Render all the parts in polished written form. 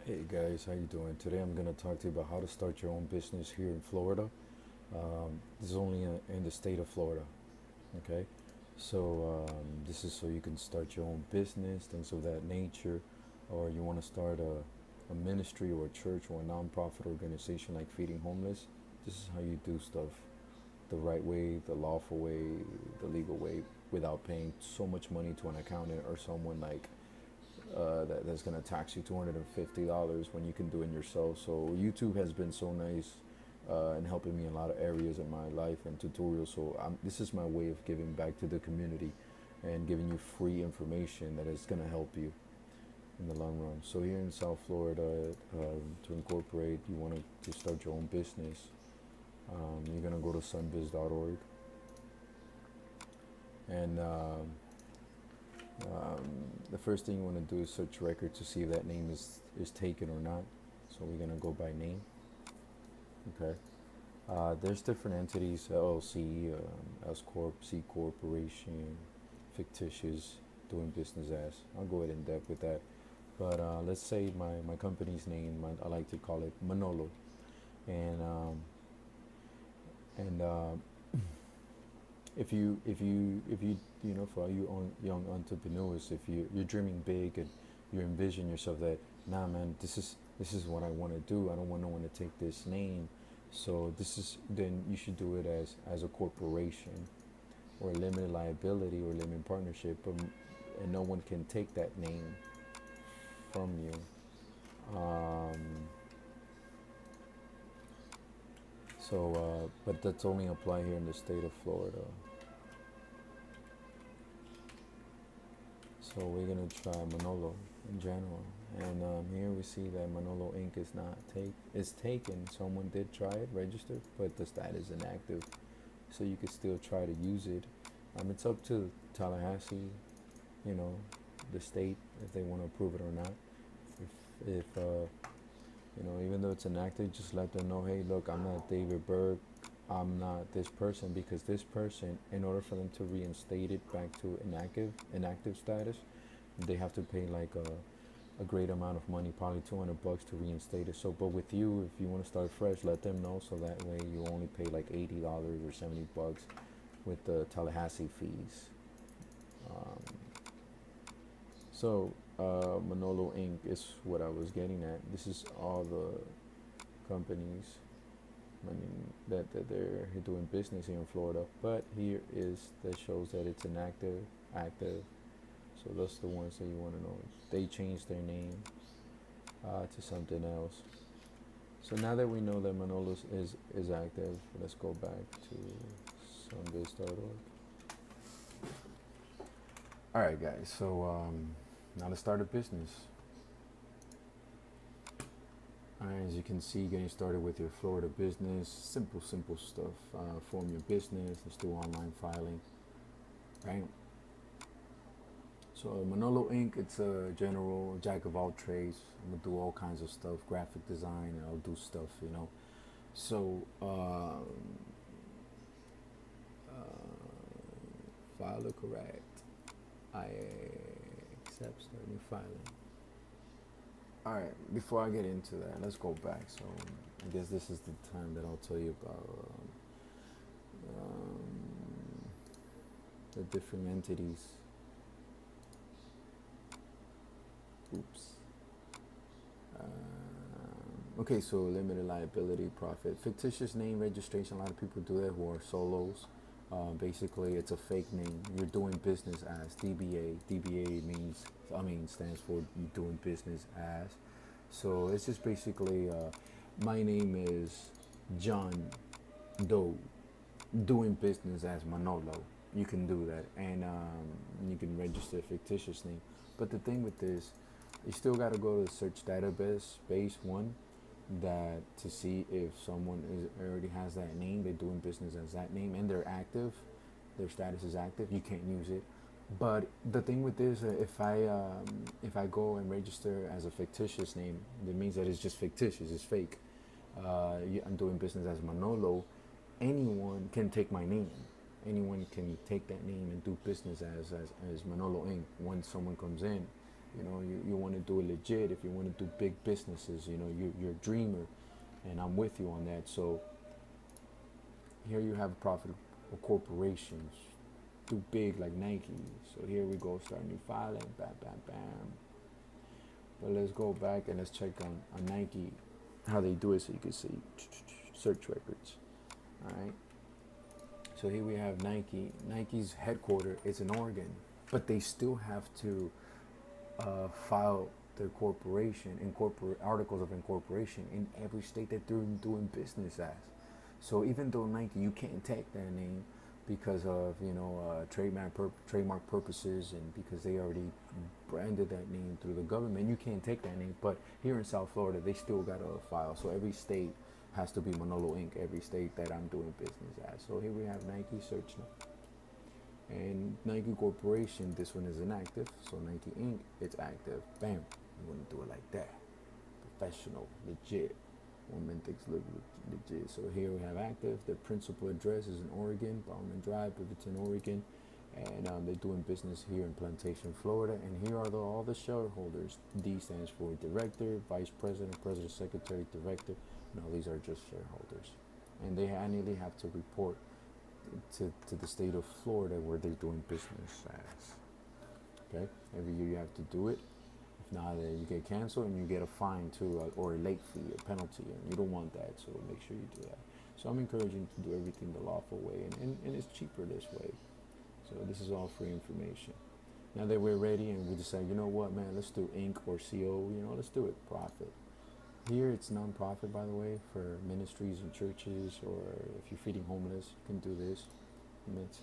Hey guys, how you doing? Today I'm going to talk to you about how to start your own business here in Florida. This is only in the state of Florida, okay? So this is so you can start your own business, things of that nature, or you want to start a ministry or a church or a nonprofit organization like feeding homeless. This is how you do stuff the right way, the lawful way, the legal way, without paying so much money to an accountant or someone like that's going to tax you $250 when you can do it yourself. So YouTube has been so nice in helping me in a lot of areas in my life and tutorials. So this is my way of giving back to the community and giving you free information that is going to help you in the long run. So here in South Florida, to incorporate, you want to start your own business. You're going to go to sunbiz.org and the first thing you want to do is search record to see if that name is taken or not. So we're going to go by name. Okay. There's different entities: LLC, S corp, C corporation, fictitious, doing business as. I'll go ahead in depth with that. But let's say my company's name, I like to call it Manolo, and and if you for all you young entrepreneurs, if you're dreaming big and you envision yourself that, nah man, this is what I want to do. I don't want no one to take this name. So then you should do it as a corporation or limited liability or limited partnership, and no one can take that name from you. Um, but that's only apply here in the state of Florida. So we're gonna try Manolo in general, and here we see that Manolo Inc. is not it's taken. Someone did try it, registered, but the status is inactive. So you could still try to use it. It's up to Tallahassee, you know, the state, if they want to approve it or not. If even though it's inactive, just let them know, hey, look, I'm not David Berg. I'm not this person, because this person, in order for them to reinstate it back to inactive status, they have to pay like a great amount of money, probably $200 to reinstate it. So, but with you, if you want to start fresh, let them know, so that way you only pay like $80 or $70 with the Tallahassee fees. Um, Manolo Inc. is what I was getting at. This is all the companies, I mean, that they're doing business here in Florida. But here is that shows that it's an active. So that's the ones that you want to know. They changed their name to something else. So now that we know that Manolos is active, let's go back to sunbiz.org. All right, guys. So now to start a business. Alright, as you can see, getting started with your Florida business, simple stuff. Form your business, let's do online filing, right? So Manolo Inc., it's a general jack of all trades. I'm gonna do all kinds of stuff, graphic design, and I'll do stuff, you know. So file the correct. I accept starting filing. All right, before I get into that, let's go back. So I guess this is the time that I'll tell you about the different entities. Oops. Okay, so limited liability, profit, fictitious name registration. A lot of people do that who are solos. Basically, it's a fake name. You're doing business as DBA. DBA stands for you doing business as. So it's just basically, my name is John Doe, doing business as Manolo. You can do that, and you can register a fictitious name. But the thing with this, you still got to go to the search database one, that to see if someone already has that name, they're doing business as that name, and they're active, their status is active. You can't use it. But the thing with this, if I go and register as a fictitious name, that means that it's just fictitious, it's fake. I'm doing business as Manolo. Anyone can take my name. Anyone can take that name and do business as Manolo Inc. Once someone comes in You know, you want to do it legit. If you want to do big businesses, you know, you're a dreamer, and I'm with you on that. So here you have profitable corporations, do big like Nike. So here we go, start new filing, bam, bam, bam. But let's go back and let's check on Nike, how they do it, so you can see search records. All right. So here we have Nike. Nike's headquarters is in Oregon, but they still have to file their corporation, incorporate articles of incorporation in every state that they're doing business as. So even though Nike, you can't take their name because of trademark purposes, and because they already branded that name through the government, you can't take that name. But here in South Florida, they still got to file. So every state has to be Manolo Inc. Every state that I'm doing business at. So here we have Nike, search now. And Nike Corporation, this one is inactive. So Nike Inc., it's active. Bam. You want to do it like that. Professional, legit. One things look legit. So here we have active. Their principal address is in Oregon, Bauman Drive, Beaverton, Oregon. And they're doing business here in Plantation, Florida. And here are all the shareholders. D stands for director, vice president, president, secretary, director. No, these are just shareholders. And they annually have to report to the state of Florida where they're doing business as. Okay? Every year you have to do it. If not, you get canceled and you get a fine too, or a late fee, a penalty, and you don't want that, so make sure you do that. So I'm encouraging you to do everything the lawful way, and it's cheaper this way. So this is all free information. Now that we're ready and we decide, you know what, man, let's do Inc. or CO, you know, let's do it profit. Here it's non-profit, by the way, for ministries and churches, or if you're feeding homeless, you can do this. And it's,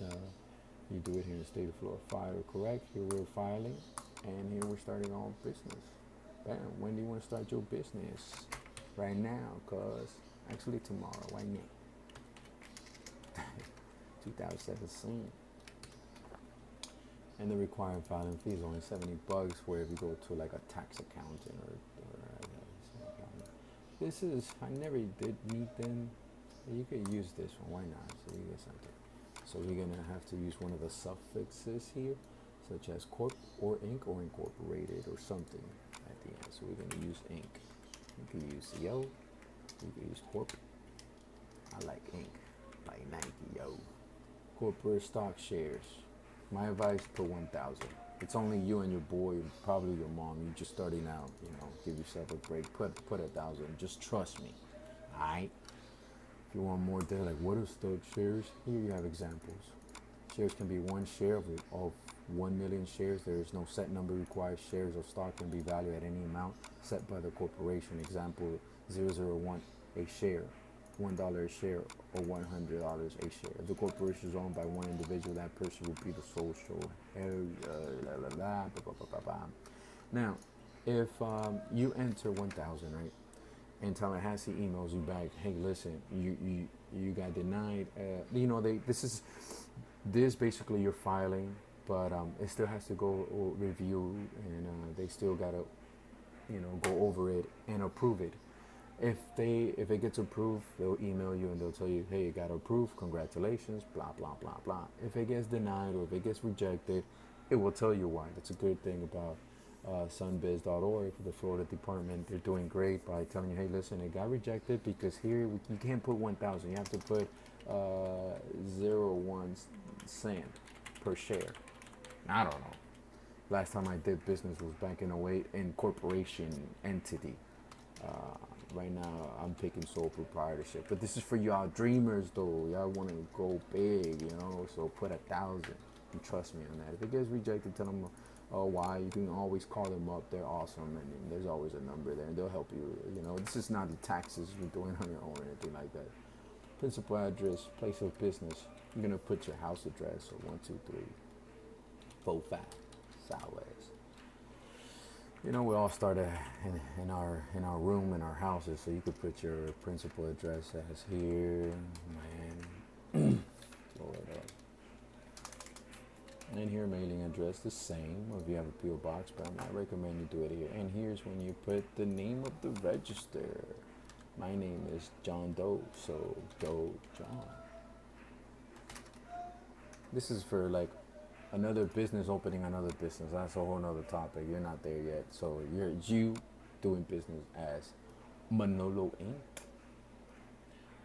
you do it here in the state of Florida. File correct. Here we're filing, and here we're starting our business. Bam. When do you want to start your business? Right now, cause actually tomorrow. Why not? 2017. And the required filing fee is only $70. Where if you go to like a tax accountant or this is, I never did meet them. You could use this one, why not? So you get something. So we're gonna have to use one of the suffixes here, such as corp or inc or incorporated or something at the end. So we're gonna use inc. You can use yo, you can use corp. I like inc, like Nike, yo. Corporate stock shares. My advice, put 1,000. It's only you and your boy, probably your mom. You're just starting out, you know. Give yourself a break. Put 1,000. Just trust me. All right. If you want more data, like what are stock shares? Here you have examples. Shares can be one share of 1 million shares. There is no set number required. Shares of stock can be valued at any amount set by the corporation. Example: 001 a share. $1 a share, or $100 a share. If the corporation is owned by one individual, that person will be the sole shareholder. Now, if you enter 1,000, right, and Tallahassee emails you back, hey, listen, you got denied. You know, this basically you're filing, but it still has to go review, and they still gotta, you know, go over it and approve it. If it gets approved, they'll email you and they'll tell you, hey, it got approved, congratulations, blah, blah, blah, blah. If it gets denied or if it gets rejected, it will tell you why. That's a good thing about sunbiz.org, the Florida department. They're doing great by telling you, hey, listen, it got rejected because here you can't put 1,000. You have to put 0.01 cent per share. I don't know. Last time I did business was back in 08 in corporation entity. Right now, I'm picking sole proprietorship. But this is for y'all dreamers, though. Y'all want to go big, you know? So put 1,000 and trust me on that. If it gets rejected, tell them why. You can always call them up. They're awesome. And there's always a number there. And they'll help you. You know, this is not the taxes you're doing on your own or anything like that. Principal address, place of business. You're going to put your house address. So 123 45 Southwest. You know, we all start in our room in our houses, so you could put your principal address as here, Miami, Florida. And here, mailing address, the same, or if you have a P.O. box, but I recommend you do it here. And here's when you put the name of the register. My name is John Doe, so Doe John. This is for like another business opening another business. That's a whole nother topic. You're not there yet. So you doing business as Manolo Inc.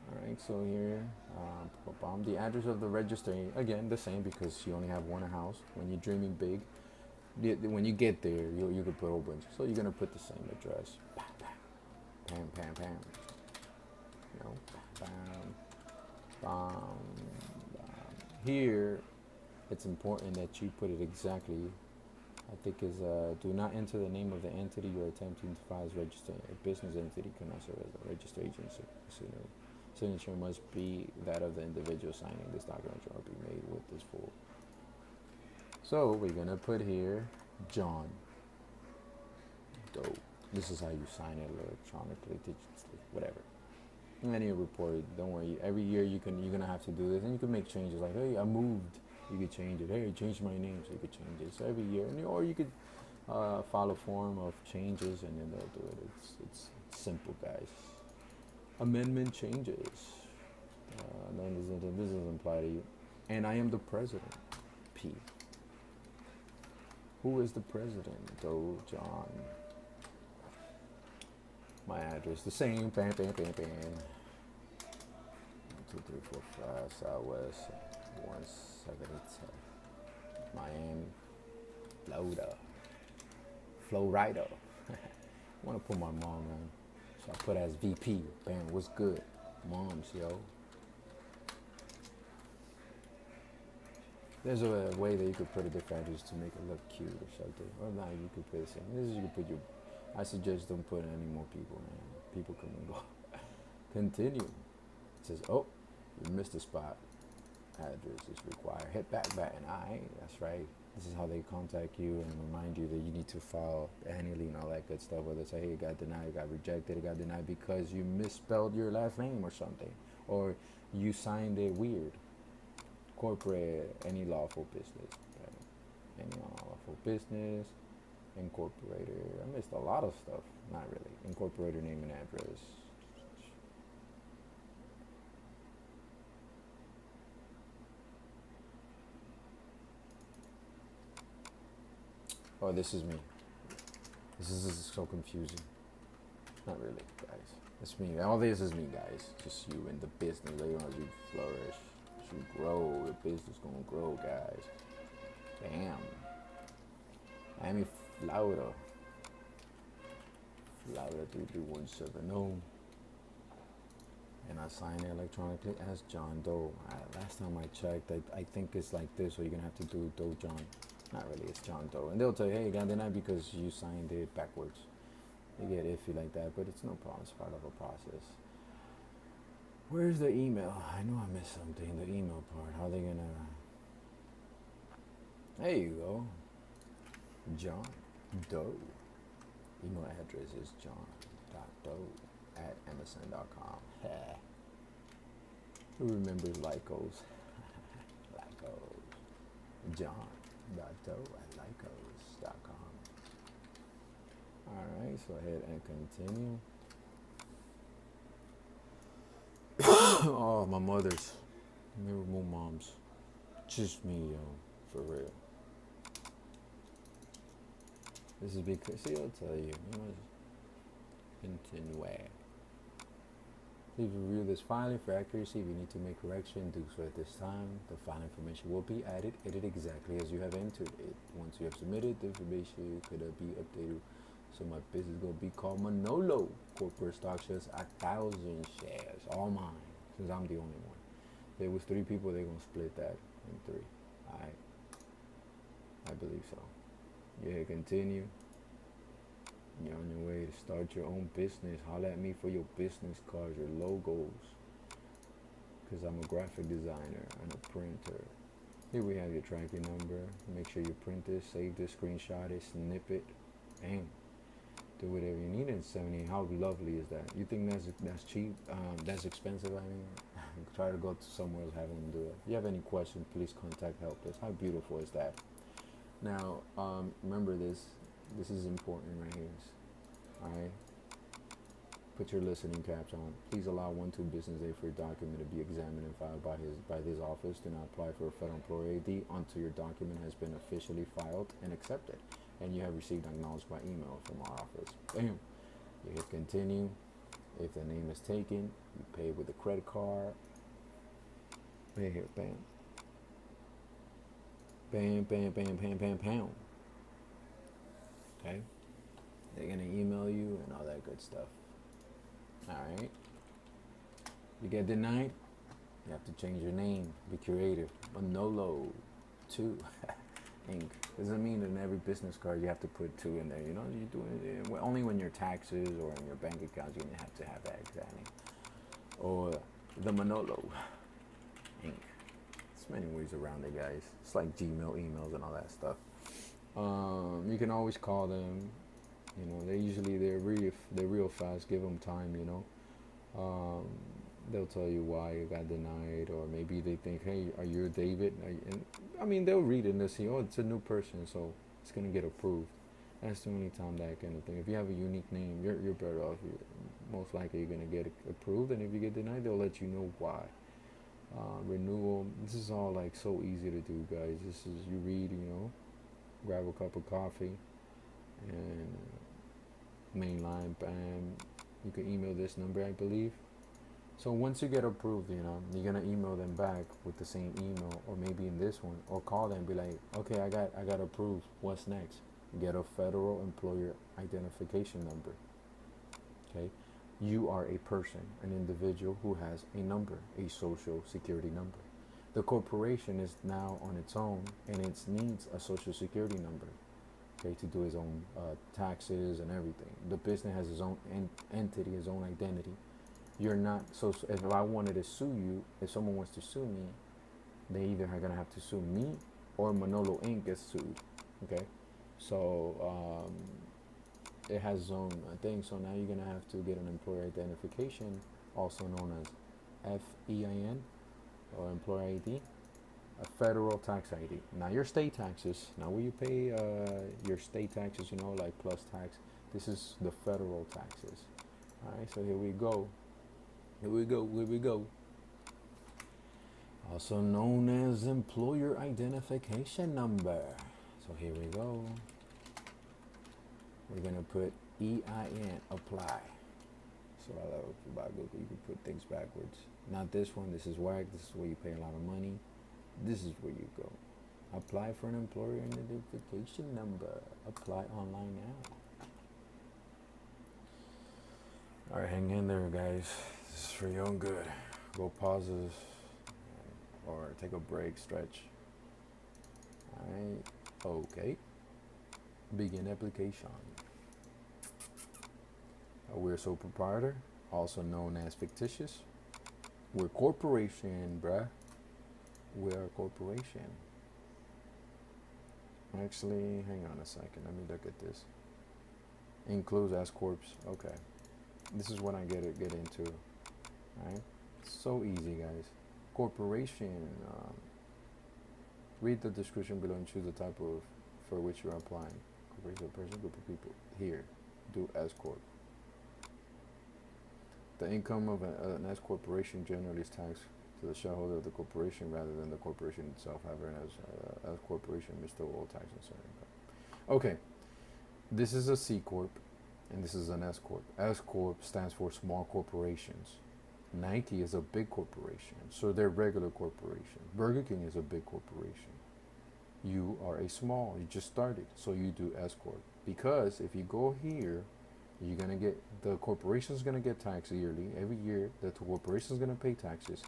All right. So here, the address of the registry again the same because you only have one house. When you're dreaming big, when you get there, you can put a whole bunch. So you're gonna put the same address. Bam, bam, pam, pam, pam. You know, bam, bam, bam. Here, it's important that you put it exactly. I think is do not enter the name of the entity you're attempting to file as registered. A business entity cannot serve as a registered agency. Signature must be that of the individual signing. This document shall be made with this full. So we're gonna put here John Doe. This is how you sign it electronically, digitally, whatever. Any report, don't worry. Every year you're gonna have to do this, and you can make changes. Like, hey, I moved. You could change it. Hey, I changed my name, so you could change it. So every year, or you could file a form of changes, and then they'll do it. It's simple, guys. Amendment changes. This doesn't apply to you. And I am the president. P. Who is the president? Doe John. My address the same. Bam, bam, bam, bam. 1, 2, 3, 4, 5. Southwest 170. Miami, Florida. I want to put my mom in, so I put as VP. Bam, what's good? Moms, yo. There's a way that you could put a different address to make it look cute or something. Or not, you could put the same. This is you could put your. I suggest don't put any more people, man. People come and go. Continue. It says, oh, you missed a spot. Address is required. Hit back button. Alright, that's right. This is how they contact you and remind you that you need to file annually and all that good stuff. Whether it's hey, it got denied, it got rejected, it got denied because you misspelled your last name or something, or you signed it weird. Corporate, any lawful business, right? Any lawful business, incorporator. I missed a lot of stuff. Not really. Incorporator name and address. Oh, this is me. This is so confusing. Not really, guys. It's me. All this is me, guys. Just you and the business. Later on, as you flourish, as you grow, the business gonna grow, guys. Bam. Miami, Florida. Florida 33170. And I sign it electronically as John Doe. Last time I checked, I think it's like this, so you're gonna have to do Doe John. Not really, it's John Doe. And they'll tell you, hey, you got denied because you signed it backwards. You get iffy like that, but it's no problem. It's part of a process. Where's the email? I know I missed something. The email part. How are they gonna? There you go. John Doe. Email address is john.doe@msn.com. Who remembers Lycos? Lycos. John.doe@lycos.com. Alright, so ahead and continue. Oh, my mother's. Let me remove mom's. Just me, yo. For real. This is because, see, I'll tell you. You must continue. Please review this filing for accuracy. If you need to make correction, do so at this time. The file information will be edited exactly as you have entered it. Once you have submitted, the information could be updated. So my business is gonna be called Manolo. Corporate stock shares 1,000 shares, all mine, since I'm the only one. If there was 3 people, they're gonna split that in 3. I believe so. You hit continue. You're on your way to start your own business. Holler at me for your business cards, your logos. Because I'm a graphic designer and a printer. Here we have your tracking number. Make sure you print this, save this, screenshot it, snip it. Bam. Do whatever you need in 70. How lovely is that? You think that's cheap? That's expensive, I mean? Try to go to somewhere else, have them do it. If you have any questions, please contact help desk. How beautiful is that? Now, remember this. This is important right here. Alright? Put your listening caps on. Please allow 1-2 business day for your document to be examined and filed by his office. Do not apply for a federal employee ID until your document has been officially filed and accepted, and you have received acknowledged by email from our office. Bam. You hit continue. If the name is taken, you pay with a credit card. Right here, bam. Bam, bam, bam, bam, bam, bam. Okay? They're gonna email you and all that good stuff. Alright? You get denied, you have to change your name. Be creative. Manolo 2 Inc. Doesn't mean in every business card you have to put 2 in there. You know, you do it only when your taxes or in your bank accounts you're gonna have to have that exactly. Or the Manolo Inc. There's many ways around it, guys. It's like Gmail emails and all that stuff. You can always call them. You know, they're real fast. Give them time. You know, they'll tell you why you got denied, or maybe they think, hey, are you David? And I mean, they'll read it and they'll see, oh, it's a new person, so it's gonna get approved. That's the only time that kind of thing. If you have a unique name, you're better off. Most likely you're gonna get approved, and if you get denied, they'll let you know why. Renewal. This is all like so easy to do, guys. This is you read, you know, grab a cup of coffee, and main line, bam. You can email this number, I believe. So once you get approved, you know, you're gonna email them back with the same email, or maybe in this one, or call them and be like, okay, I got approved. What's next? Get a federal employer identification number. Okay, you are a person, an individual who has a number, a social security number. The corporation is now on its own, and it needs a social security number, okay, to do its own taxes and everything. The business has its own entity, its own identity. You're not, so if I wanted to sue you, if someone wants to sue me, they either are gonna have to sue me or Manolo Inc. gets sued. Okay, so it has its own thing. So now you're gonna have to get an employer identification, also known as FEIN or employer ID, a federal tax ID. Now your state taxes, now where you pay your state taxes, you know, like plus tax. This is the federal taxes. All right, so here we go. Here we go. Also known as employer identification number. So here we go. We're gonna put EIN, apply. So I love about Google, you can put things backwards. Not this one, this is whack, this is where you pay a lot of money. This is where you go. Apply for an employer identification number. Apply online now. Alright, hang in there, guys. This is for your own good. Go pauses or take a break, stretch. Alright, okay. Begin application. We're sole proprietor, also known as fictitious. We're corporation, bruh. We're a corporation. Actually, hang on a second. Let me look at this. Includes S corps. Okay. This is what I get into. Alright? So easy, guys. Corporation. Read the description below and choose the type of for which you're applying. Corporation, person, group of people. Here, do S corp. The income of an S corporation generally is taxed to the shareholder of the corporation rather than the corporation itself. However, as corporation, Mr. All tax and certain income. Okay, this is a C corp, and this is an S corp. S corp stands for small corporations. Nike is a big corporation, so they're regular corporation. Burger King is a big corporation. You are a small. You just started, so you do S corp. Because if you go here, you're gonna get the corporation's gonna get taxed yearly. Every year, the corporation's gonna pay taxes.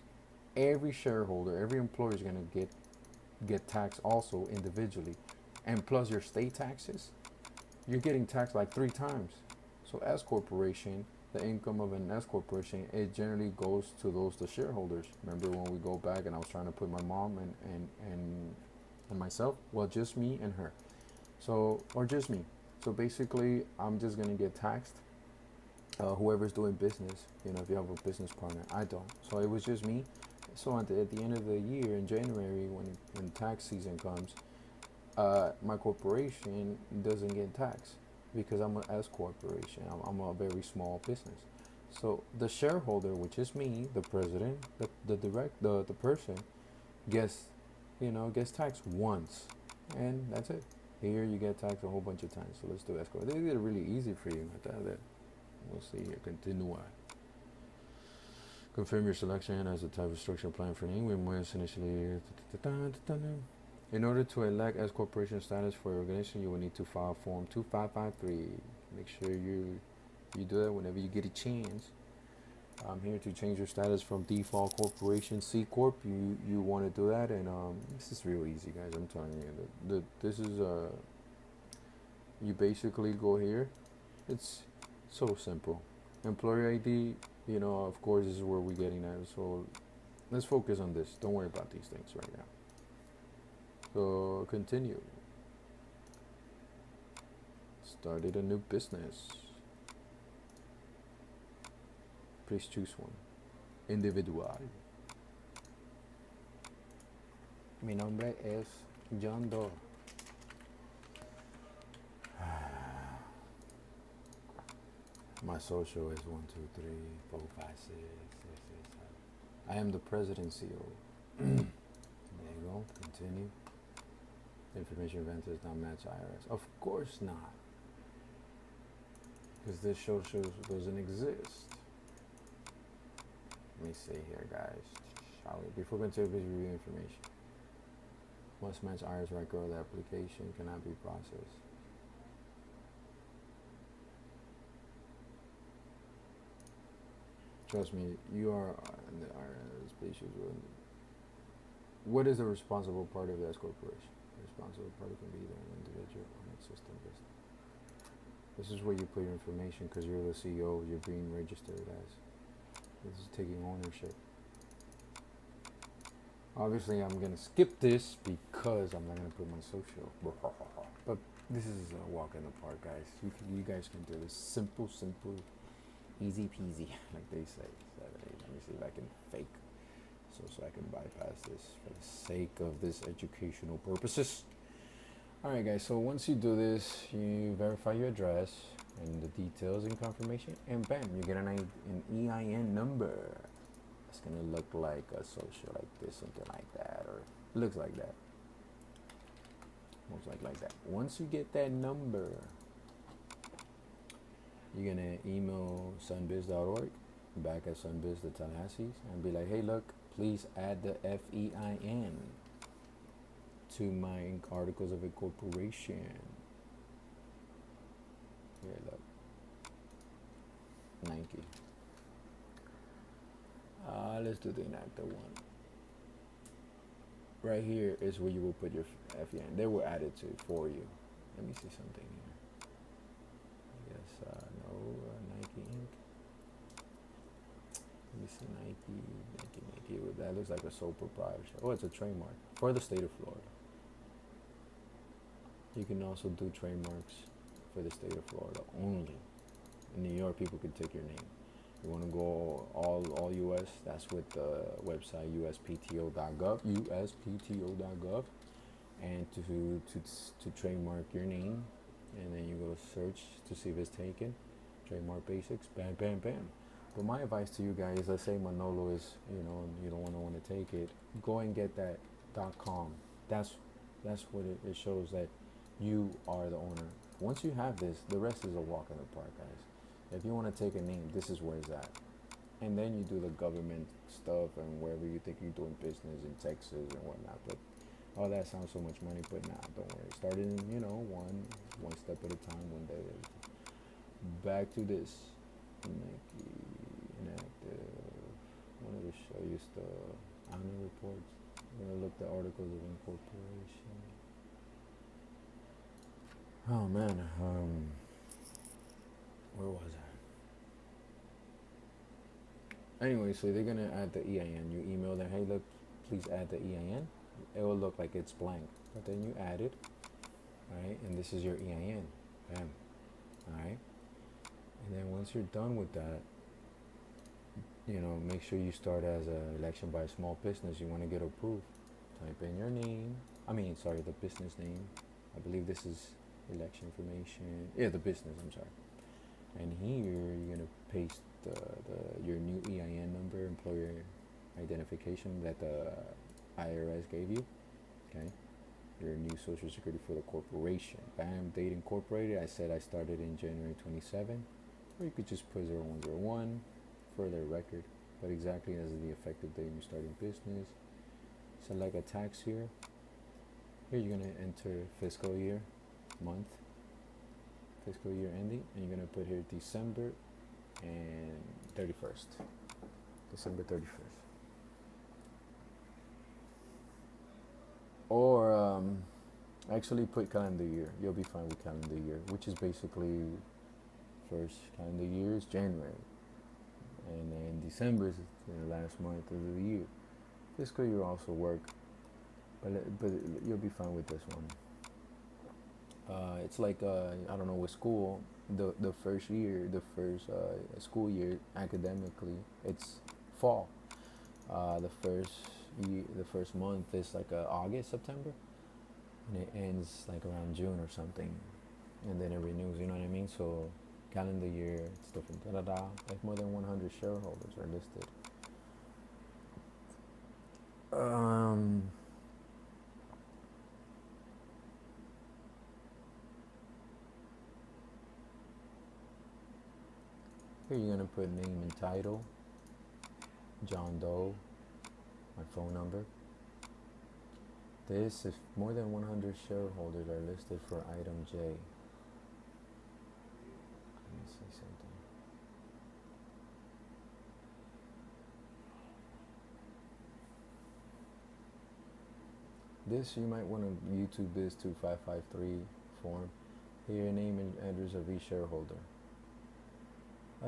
Every shareholder, every employer is gonna get taxed also individually, and plus your state taxes, you're getting taxed like 3 times. So S corporation, the income of an S corporation, it generally goes to the shareholders. Remember when we go back and I was trying to put my mom and myself? Well, just me and her. So, or just me. So basically, I'm just gonna get taxed. Whoever's doing business, you know, if you have a business partner, I don't. So it was just me. So at the end of the year, in January, when tax season comes, my corporation doesn't get taxed because I'm an S corporation. I'm a very small business. So the shareholder, which is me, the president, the person, gets, gets taxed once, and that's it. Here you get taxed a whole bunch of times. So let's do escrow. They did it really easy for you. We'll see here. Continue. Confirm your selection as a type of structure plan for England. Was initially. In order to elect S corporation status for your organization, you will need to file Form 2553. Make sure you do that whenever you get a chance. I'm here to change your status from default corporation C corp. You want to do that, and this is real easy, guys. I'm telling you. This is you basically go here. It's so simple. Employer ID. Of course, this is where we're getting at. So let's focus on this. Don't worry about these things right now. So continue. Started a new business. Please choose one. Individual. Mi nombre es John Doe. My social is 1, 2, 3, 4, 5, 6, 6, 7. I am the president CEO. There you go. Continue. Information event does not match IRS. Of course not. Because this social doesn't exist. Let me see here, guys. Shall we? Before continuing, please review information. Must match IRS record. The application cannot be processed. Trust me, you are in the IRS species. What is the responsible party of the S corporation? The responsible party can be either an individual or an existing business. This is where you put your information because you're the CEO. You're being registered as. This is taking ownership. Obviously, I'm gonna skip this because I'm not gonna put my social. But this is a walk in the park, guys. You guys can do this. Simple, easy peasy, like they say. Let me see if I can fake, so I can bypass this for the sake of this educational purposes. All right, guys. So once you do this, you verify your address and the details and confirmation, and bam, you get an EIN number. It's gonna look like a social, like this, something like that, or looks like that. Most like that. Once you get that number, you're gonna email sunbiz.org back at sunbiz the Tallahassee's and be like, hey, look, please add the FEIN to my articles of incorporation. Here, look, Nike. Let's do the inactive one. Right here is where you will put your FEIN. They will add it to for you. Let me see something here. I guess no Nike Inc. Let me see Nike. That looks like a sole proprietorship. Oh, it's a trademark for the state of Florida. You can also do trademarks for the state of Florida only. In New York, people can take your name. You want to go all U.S., that's with the website uspto.gov, uspto.gov, and to trademark your name, and then you go to search to see if it's taken, trademark basics, bam, bam, bam. But my advice to you guys, let's say Manolo is, you don't want to take it, go and get that .com. That's what it shows that you are the owner. Once you have this, the rest is a walk in the park, guys. If you want to take a name, this is where it's at. And then you do the government stuff and wherever you think you're doing business in Texas and whatnot. But all that sounds so much money, but nah, don't worry. Starting, one step at a time, one day at a time. Back to this. Nike, inactive. I wanted to show you the annual reports. I'm going to look the articles of incorporation. Oh, man. Where was I? Anyway, so they're gonna add the EIN. You email them, hey, look, please add the EIN. It will look like it's blank, but then you add it, right? And this is your EIN, bam, all right? And then once you're done with that, make sure you start as an election by a small business. You want to get approved. Type in your name. The business name. I believe this is election information. Yeah, the business. I'm sorry. And here you're gonna paste the employer identification that the IRS gave you. Okay, your new social security for the corporation. Bam, date incorporated. I said I started in January 27, or you could just put 0101 for their record, but exactly as the effective date you starting business. Select a tax year. Here you're gonna enter fiscal year, month, fiscal year ending, and you're gonna put here December and 31st. December 31st. Or actually put calendar year. You'll be fine with calendar year, which is basically first calendar year is January, and then December is the last month of the year. Fiscal year also work, but you'll be fine with this one. It's like I don't know, with school, the first year, the first school year academically, it's fall. The first month is like August, September, and it ends like around June or something, and then it renews. You know what I mean? So calendar year, it's different. Like more than 100 shareholders are listed. Here you're gonna put name and title, John Doe, my phone number. This, if more than 100 shareholders are listed for item J. Let me see something. This, you might want to YouTube this to 553 form. Here, name and address of each shareholder. I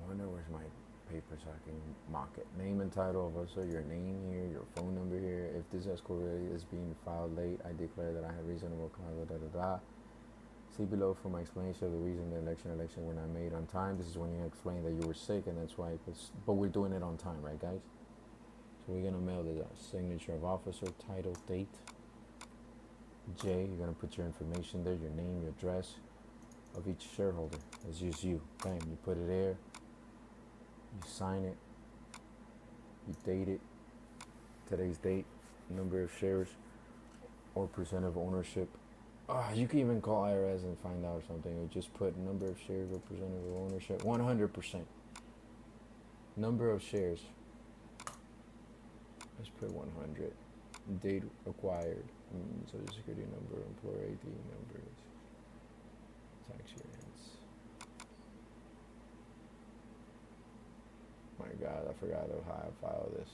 wonder where's my paper so I can mock it. Name and title of also your name here, your phone number here. If this escrow is being filed late, I declare that I have reasonable cause. See below for my explanation of the reason the election were not made on time. This is when you explain that you were sick, and that's why. But we're doing it on time, right, guys? So we're gonna mail the signature of officer, title, date. J, you're gonna put your information there, your name, your address of each shareholder. It's just you. Bam, you put it there. You sign it. You date it. Today's date, number of shares, or percent of ownership. You can even call IRS and find out something. Or just put number of shares or percent of ownership. 100%. Number of shares. Let's put 100. Date acquired. Social security number, employer ID numbers. Tax year ends. My God, I forgot how I file this.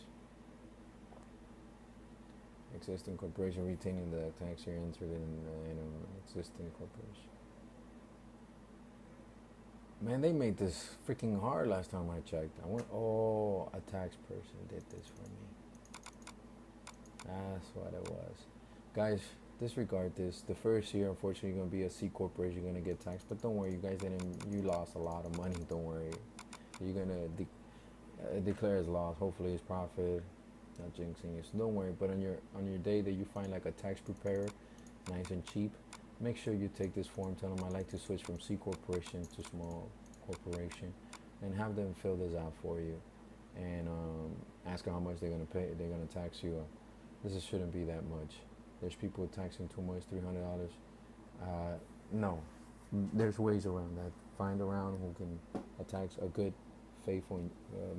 Existing corporation retaining the tax year entered in existing corporation. Man, they made this freaking hard last time I checked. A tax person did this for me. That's what it was. Guys, disregard this. The first year, unfortunately, you're going to be a C corporation. You're going to get taxed. But don't worry, you lost a lot of money. Don't worry. You're going to declare as loss. Hopefully it's profit. Not jinxing you. So don't worry. But on your day that you find like a tax preparer, nice and cheap, make sure you take this form. Tell them I like to switch from C corporation to small corporation, and have them fill this out for you. And ask them how much they're going to pay. They're going to tax you. This shouldn't be that much. There's people taxing too much, $300. No, there's ways around that. Find around who can tax a good, faithful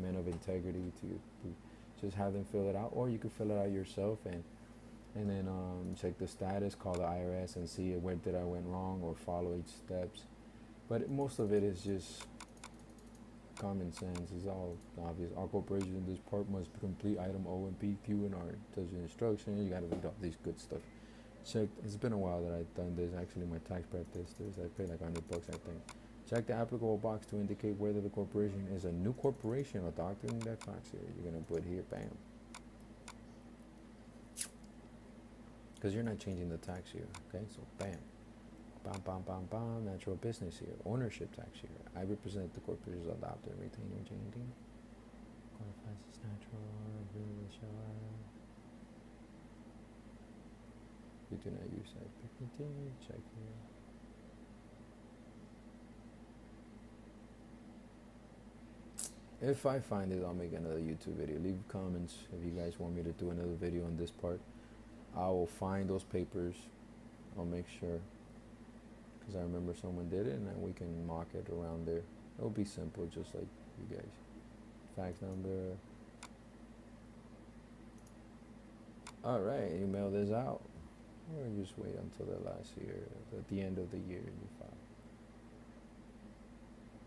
man of integrity to just have them fill it out, or you can fill it out yourself and then check the status, call the IRS and see where did I went wrong, or follow each steps. But most of it is just common sense. It's all obvious. Our corporation in this part must complete item O and P, Q, and R. Tells you instructions. You gotta read all these good stuff. Check. It's been a while that I've done this. Actually, my tax prep did this. I paid like $100, I think. Check the applicable box to indicate whether the corporation is a new corporation or doctoring that tax year. You're gonna put here, bam. Because you're not changing the tax year, okay? So bam. Bam, bam, bam, bam, natural business year, ownership tax year. I represent the corporations adopted, retaining, changing. Qualifies as natural, Do not use that. Continue. Check here. If I find it, I'll make another YouTube video. Leave comments if you guys want me to do another video on this part. I will find those papers. I'll make sure, because I remember someone did it, and then we can mock it around there. It'll be simple, just like you guys. Fax number. All right, email this out. Or just wait until the last year, at the end of the year, you file.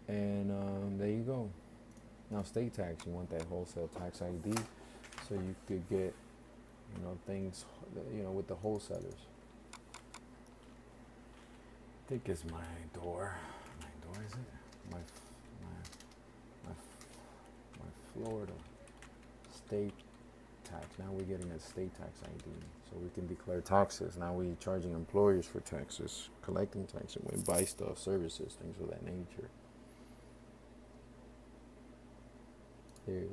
And there you go. Now, state tax, you want that wholesale tax ID, so you could get, things, with the wholesalers. I think it's my door. My door, is it? My Florida state tax. Now we're getting a state tax ID, so we can declare taxes. Now we're charging employers for taxes, collecting taxes, we buy stuff, services, things of that nature. There you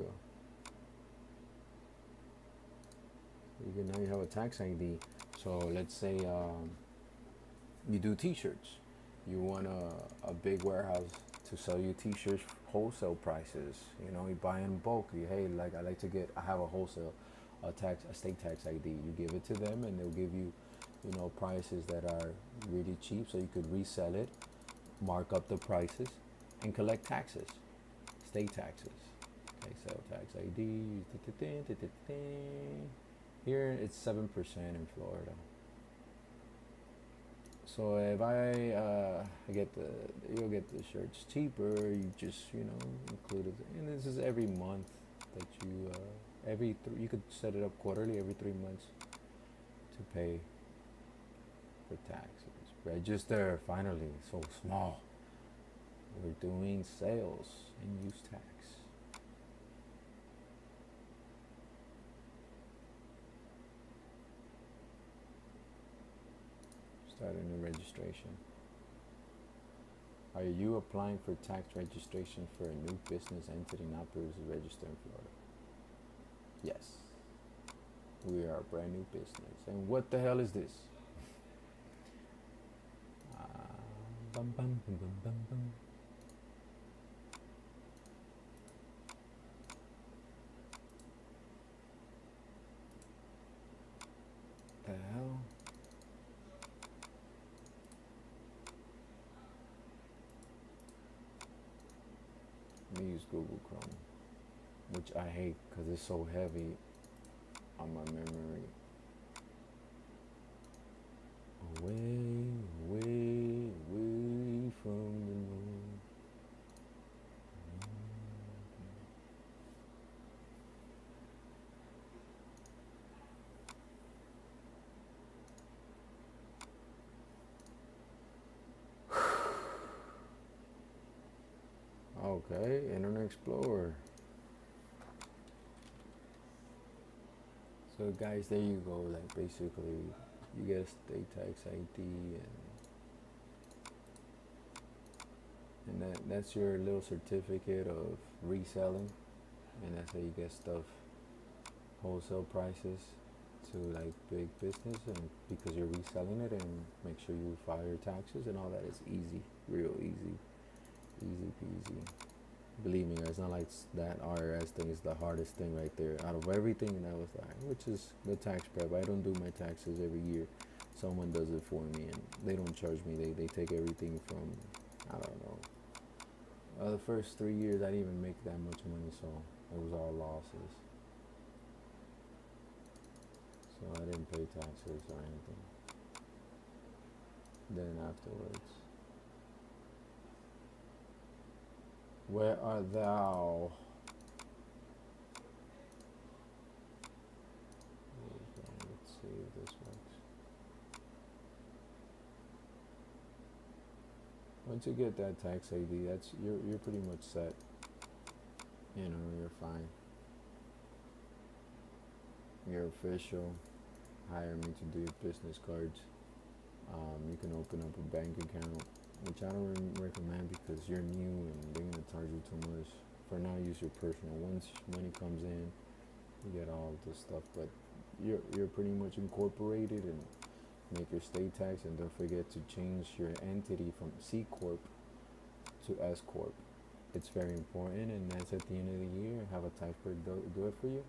go. Now you have a tax ID. So let's say you do t-shirts. You want a big warehouse to sell you t-shirts wholesale prices. You buy in bulk. Hey, I have a state tax ID. You give it to them, and they'll give you, prices that are really cheap, so you could resell it, mark up the prices, and collect taxes, state taxes. Okay, sales tax ID. Here it's 7% in Florida. So if you'll get the shirts cheaper. You just include it, and this is every month that you you could set it up quarterly, every 3 months, to pay for taxes. Register finally. So small. We're doing sales and use tax. Start a new registration. Are you applying for tax registration for a new business entity not previously registered in Florida? Yes. We are a brand new business. And what the hell is this? Bum, bum, bum, bum, bum, bum. The hell? Let me use Google Chrome, which I hate because it's so heavy on my memory. Away, away, away from the moon. Okay, Internet Explorer. So guys, there you go. Like basically, you get a state tax ID, and that's your little certificate of reselling, and that's how you get stuff wholesale prices to like big business, and because you're reselling it, and make sure you file your taxes and all that. It's easy, real easy. Easy peasy. Believe me, it's not like that IRS thing is the hardest thing right there. Out of everything, that was like, which is the tax prep. I don't do my taxes every year. Someone does it for me, and they don't charge me. They take everything from, I don't know. The first 3 years, I didn't even make that much money, so it was all losses. So I didn't pay taxes or anything. Then afterwards, where art thou? Let's see if this works. Once you get that tax ID, you're pretty much set. You're fine. You're official. Hire me to do your business cards. You can open up a bank account, which I don't recommend because you're new and they're gonna charge you too much. For now, use your personal. Once money comes in, you get all this stuff. But you're pretty much incorporated, and make your state tax, and don't forget to change your entity from C Corp to S Corp. It's very important, and that's at the end of the year. Have a tax prep do it for you.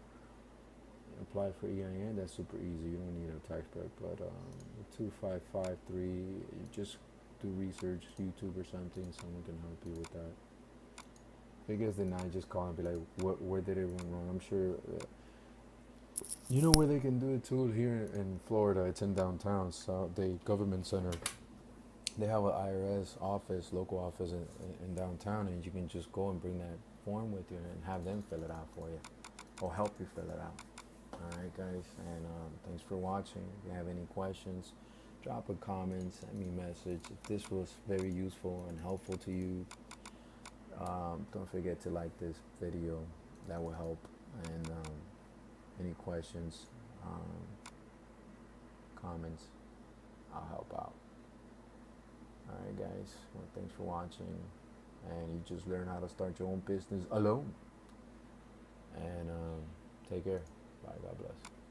Apply for EIN. That's super easy. You don't need a tax prep. But 2553, you just do research, YouTube or something. Someone can help you with that. If it gets denied, just call and be like, where did it went wrong? I'm sure. You know where they can do it too? Here in Florida, it's in downtown, so the government center. They have an IRS office, local office in downtown, and you can just go and bring that form with you and have them fill it out for you, or help you fill it out. All right, guys, and thanks for watching. If you have any questions, drop a comment, send me a message. If this was very useful and helpful to you, don't forget to like this video. That will help. And any questions, comments, I'll help out. All right, guys. Well, thanks for watching. And you just learn how to start your own business alone. And take care. Bye. God bless.